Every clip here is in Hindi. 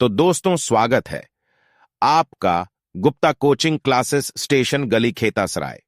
तो दोस्तों स्वागत है आपका गुप्ता कोचिंग क्लासेस स्टेशन गली खेतासराय।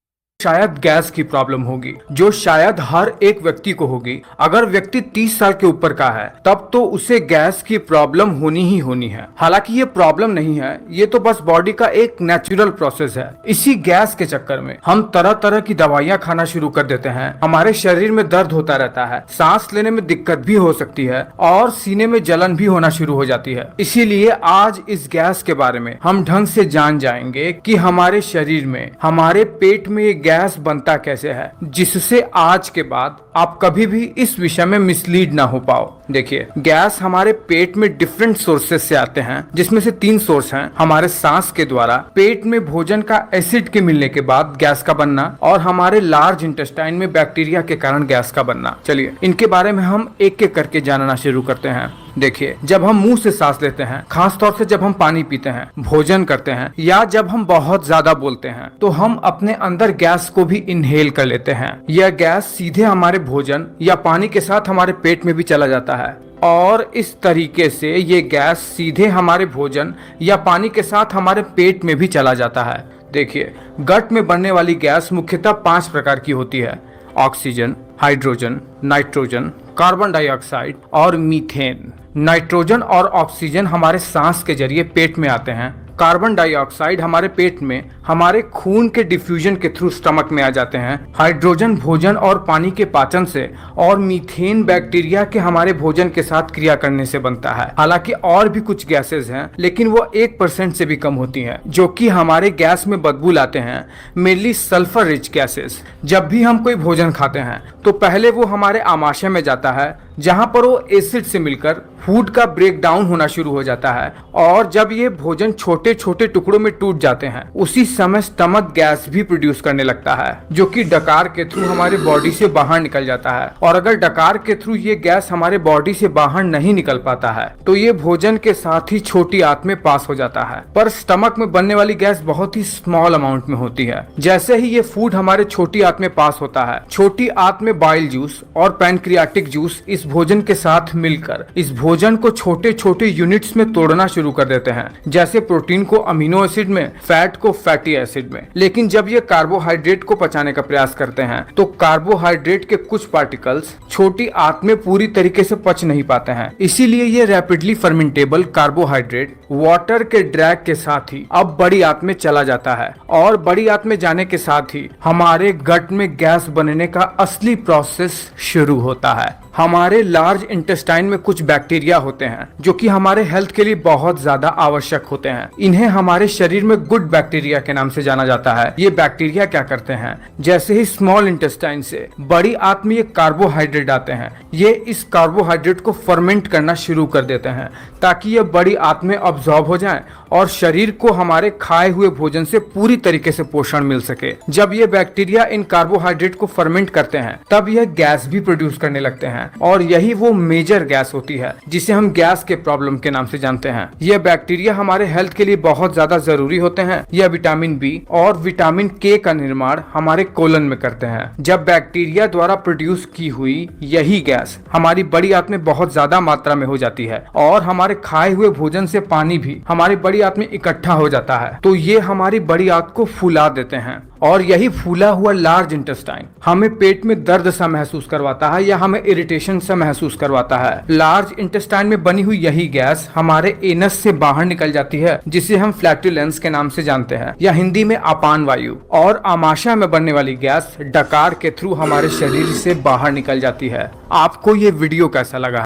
शायद गैस की प्रॉब्लम होगी जो शायद हर एक व्यक्ति को होगी। अगर व्यक्ति 30 साल के ऊपर का है तब तो उसे गैस की प्रॉब्लम होनी ही होनी है। हालांकि ये प्रॉब्लम नहीं है, ये तो बस बॉडी का एक नेचुरल प्रोसेस है। इसी गैस के चक्कर में हम तरह तरह की दवाइयां खाना शुरू कर देते हैं। हमारे शरीर में दर्द होता रहता है, सांस लेने में दिक्कत भी हो सकती है और सीने में जलन भी होना शुरू हो जाती है। इसीलिए आज इस गैस के बारे में हम ढंग से जान जाएंगे कि हमारे शरीर में, हमारे पेट में गैस बनता कैसे है, जिससे आज के बाद आप कभी भी इस विषय में मिसलीड ना हो पाओ। देखिए, गैस हमारे पेट में डिफरेंट सोर्सेस से आते हैं, जिसमें से 3 सोर्स हैं। हमारे सांस के द्वारा, पेट में भोजन का एसिड के मिलने के बाद गैस का बनना, और हमारे लार्ज इंटेस्टाइन में बैक्टीरिया के कारण गैस का बनना। चलिए इनके बारे में हम एक एक करके जानना शुरू करते हैं। देखिए, जब हम मुंह से सांस लेते हैं, खास तौर से जब हम पानी पीते हैं, भोजन करते हैं, या जब हम बहुत ज्यादा बोलते हैं, तो हम अपने अंदर गैस को भी इनहेल कर लेते हैं। यह गैस सीधे हमारे भोजन या पानी के साथ हमारे पेट में भी चला जाता है, और इस तरीके से ये गैस सीधे हमारे भोजन या पानी के साथ हमारे पेट में भी चला जाता है। देखिए, गट में बनने वाली गैस मुख्यतः 5 प्रकार की होती है: oxygen, hydrogen, nitrogen, carbon dioxide और मीथेन। नाइट्रोजन और ऑक्सीजन हमारे सांस के जरिए पेट में आते हैं। कार्बन डाइऑक्साइड हमारे पेट में हमारे खून के डिफ्यूजन के थ्रू स्टमक में आ जाते हैं। हाइड्रोजन भोजन और पानी के पाचन से, और मीथेन बैक्टीरिया के हमारे भोजन के साथ क्रिया करने से बनता है। हालांकि और भी कुछ गैसेस हैं, लेकिन वो 1% से भी कम होती हैं, जो कि हमारे गैस में बदबू लाते हैं। Mainly sulphur rich gases. जब भी हम कोई भोजन खाते हैं तो पहले वो हमारे आमाशय में जाता है, जहां पर वो एसिड से मिलकर फूड का ब्रेक डाउन होना शुरू हो जाता है, और जब ये भोजन छोटे छोटे टुकड़ों में टूट जाते हैं, उसी समय स्टमक गैस भी प्रोड्यूस करने लगता है, जो कि डकार के थ्रू हमारे बॉडी से बाहर निकल जाता है। और अगर डकार के थ्रू ये गैस हमारे बॉडी से बाहर नहीं निकल पाता है तो ये भोजन के साथ ही छोटी आंत में पास हो जाता है। पर स्टमक में बनने वाली गैस बहुत ही स्मॉल अमाउंट में होती है। जैसे ही ये फूड हमारे छोटी आंत में पास होता है, छोटी आंत में बाइल जूस और पैनक्रियाटिक जूस इस भोजन के साथ मिलकर इस भोजन को छोटे छोटे यूनिट्स में तोड़ना शुरू कर देते हैं, जैसे प्रोटीन को अमीनो एसिड में, फैट को फैटी एसिड में। लेकिन जब ये कार्बोहाइड्रेट को पचाने का प्रयास करते हैं तो कार्बोहाइड्रेट के कुछ पार्टिकल्स छोटी आंत में पूरी तरीके से पच नहीं पाते हैं। इसीलिए ये रैपिडली फर्मेंटेबल कार्बोहाइड्रेट वाटर के ड्रैग के साथ ही अब बड़ी आंत में चला जाता है, और बड़ी आंत में जाने के साथ ही हमारे गट में गैस बनने का असली प्रोसेस शुरू होता है। हमारे लार्ज इंटेस्टाइन में कुछ बैक्टीरिया होते हैं जो कि हमारे हेल्थ के लिए बहुत ज्यादा आवश्यक होते हैं। इन्हें हमारे शरीर में गुड बैक्टीरिया के नाम से जाना जाता है। ये बैक्टीरिया क्या करते हैं, जैसे ही स्मॉल इंटेस्टाइन से बड़ी आंत में ये कार्बोहाइड्रेट आते हैं, ये इस कार्बोहाइड्रेट को फर्मेंट करना शुरू कर देते हैं, ताकि ये बड़ी आंत में अब्सॉर्ब हो जाए और शरीर को हमारे खाए हुए भोजन से पूरी तरीके से पोषण मिल सके। जब ये बैक्टीरिया इन कार्बोहाइड्रेट को फर्मेंट करते हैं, तब यह गैस भी प्रोड्यूस करने लगते हैं, और यही वो मेजर गैस होती है जिसे हम गैस के प्रॉब्लम के नाम से जानते हैं। यह बैक्टीरिया हमारे हेल्थ के लिए बहुत ज्यादा जरूरी होते हैं। यह विटामिन बी और विटामिन के का निर्माण हमारे कोलन में करते हैं। जब बैक्टीरिया द्वारा प्रोड्यूस की हुई यही गैस हमारी बड़ी आंत में बहुत ज्यादा मात्रा में हो जाती है, और हमारे खाए हुए भोजन से पानी भी हमारी बड़ी आंत में इकट्ठा हो जाता है, तो ये हमारी बड़ी आंत को फुला देते हैं। और यही फूला हुआ लार्ज इंटेस्टाइन हमें पेट में दर्द सा महसूस करवाता है, या हमें इरिटेशन सा महसूस करवाता है। लार्ज इंटेस्टाइन में बनी हुई यही गैस हमारे एनस से बाहर निकल जाती है, जिसे हम फ्लैटुलेंस के नाम से जानते हैं, या हिंदी में अपान वायु। और आमाशय में बनने वाली गैस डकार के थ्रू हमारे शरीर से बाहर निकल जाती है। आपको ये वीडियो कैसा लगा?